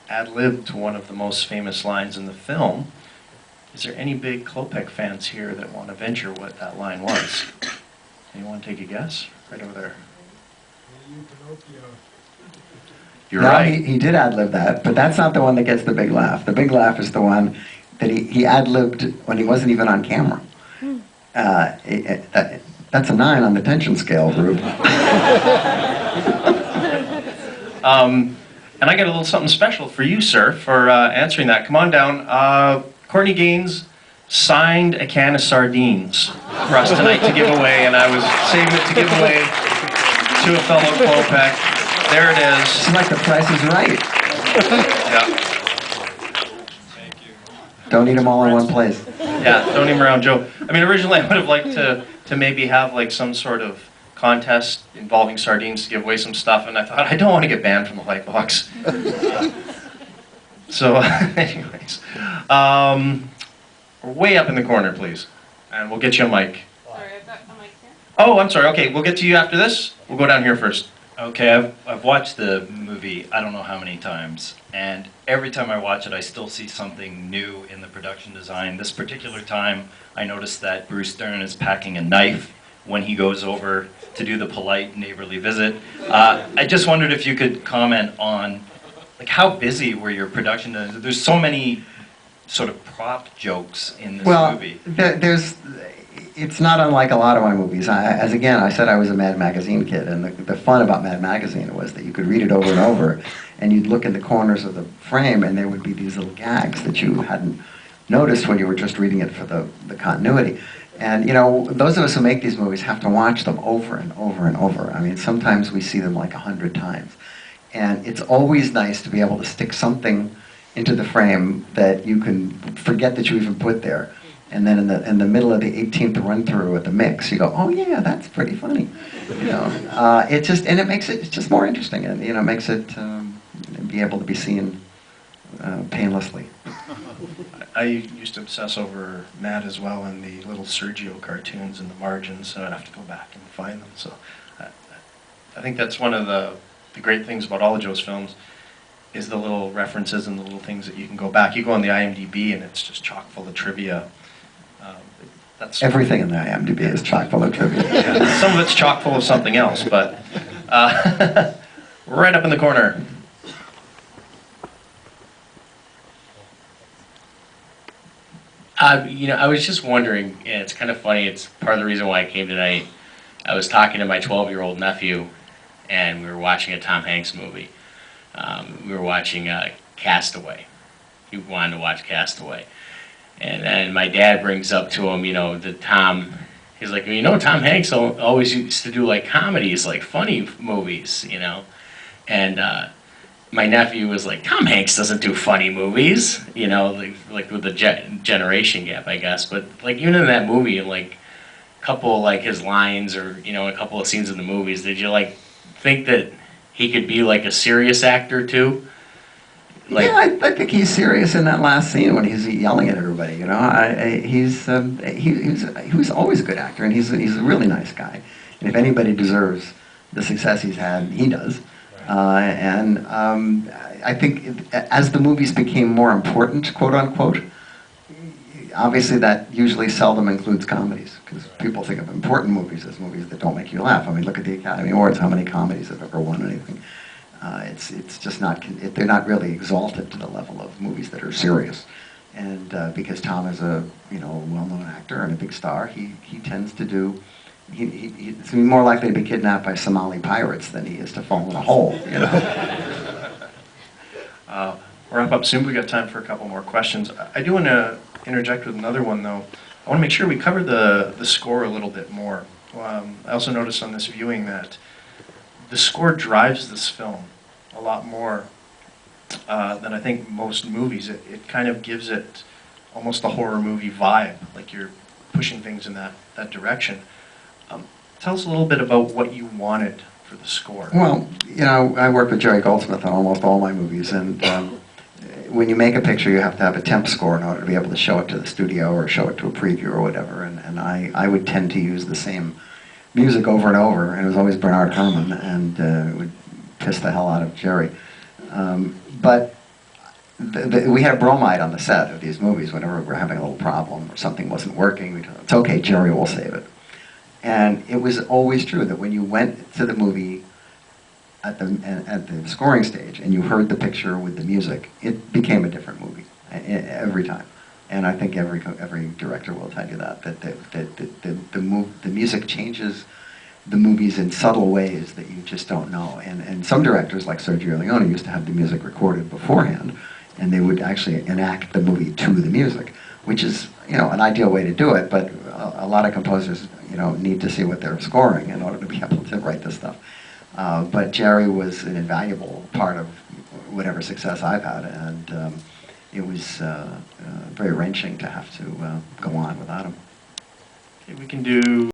ad-libbed one of the most famous lines in the film. Is there any big Klopek fans here that want to venture what that line was? Anyone take a guess? Right over there. You're right. He did ad-lib that, but that's not the one that gets the big laugh. The big laugh is the one that he ad-libbed when he wasn't even on camera. That's a 9 on the tension scale, Rube. And I got a little something special for you, sir, for answering that. Come on down. Courtney Gaines signed a can of sardines for us tonight to give away, and I was saving it to give away to a fellow Klopek. There it is. It's like The Price is Right. Yeah. Thank you. Don't eat them all in one place. Yeah, don't eat them around Joe. I mean, originally I would have liked to maybe have like some sort of contest involving sardines to give away some stuff, and I thought, I don't want to get banned from the Lightbox. So, anyways, way up in the corner, please, and we'll get you a mic. Sorry, I've got a mic here. Oh, I'm sorry. Okay, we'll get to you after this. We'll go down here first. Okay, I've watched the movie I don't know how many times, and every time I watch it I still see something new in the production design. This particular time I noticed that Bruce Dern is packing a knife when he goes over to do the polite neighborly visit. I just wondered if you could comment on like how busy were your production? There's so many sort of prop jokes in this movie. It's not unlike a lot of my movies. As again, I said I was a Mad Magazine kid, and the fun about Mad Magazine was that you could read it over and over, and you'd look in the corners of the frame, and there would be these little gags that you hadn't noticed when you were just reading it for the continuity. And, you know, those of us who make these movies have to watch them over and over and over. I mean, sometimes we see them like 100 times. And it's always nice to be able to stick something into the frame that you can forget that you even put there. And then in the middle of the 18th run through at the mix, you go, oh yeah, that's pretty funny. You know, it makes it just more interesting, and you know, makes it be able to be seen painlessly. I used to obsess over Matt as well, and the little Sergio cartoons in the margins, so I'd have to go back and find them. So I think that's one of the great things about all of Joe's films, is the little references and the little things that you can go back. You go on the IMDb and it's just chock full of trivia. That's everything in the IMDb is chock full of trivia. Yeah, some of it's chock full of something else, but right up in the corner. You know, I was just wondering, and it's kind of funny, it's part of the reason why I came tonight. I was talking to my 12-year-old nephew, and we were watching a Tom Hanks movie. We were watching Castaway. He wanted to watch Castaway. And then my dad brings up to him, you know, he's like, you know, Tom Hanks always used to do like comedies, like funny movies, you know. And my nephew was like, Tom Hanks doesn't do funny movies, you know, like with the generation gap, I guess. But like even in that movie, like a couple like his lines or, you know, a couple of scenes in the movies, did you like think that he could be like a serious actor too? Like, yeah, I think he's serious in that last scene when he's yelling at everybody. You know, he was always a good actor, and he's a really nice guy. And if anybody deserves the success he's had, he does. I think as the movies became more important, quote unquote, obviously that usually seldom includes comedies, because people think of important movies as movies that don't make you laugh. I mean, look at the Academy Awards, how many comedies have ever won anything? It's just not, they're not really exalted to the level of movies that are serious. And because Tom is a well-known actor and a big star, he tends to do, it's more likely to be kidnapped by Somali pirates than he is to fall in a hole, you know. We'll wrap up soon. We got time for a couple more questions. I do want to interject with another one, though. I want to make sure we cover the score a little bit more. I also noticed on this viewing that the score drives this film a lot more than I think most movies. It kind of gives it almost a horror movie vibe, like you're pushing things in that direction. Tell us a little bit about what you wanted for the score. Well, you know, I work with Jerry Goldsmith on almost all my movies, and when you make a picture, you have to have a temp score in order to be able to show it to the studio or show it to a preview or whatever, and I would tend to use the same music over and over, and it was always Bernard Herrmann, and it would piss the hell out of Jerry. But we had bromide on the set of these movies whenever we were having a little problem or something wasn't working. We'd, it's okay, Jerry will save it. And it was always true that when you went to the movie at the scoring stage and you heard the picture with the music, it became a different movie every time. And I think every director will tell you that the music changes the movies in subtle ways that you just don't know. And some directors, like Sergio Leone, used to have the music recorded beforehand, and they would actually enact the movie to the music, which is, you know, an ideal way to do it, but a lot of composers, you know, need to see what they're scoring in order to be able to write this stuff. But Jerry was an invaluable part of whatever success I've had, and it was very wrenching to have to go on without him. Okay, we can do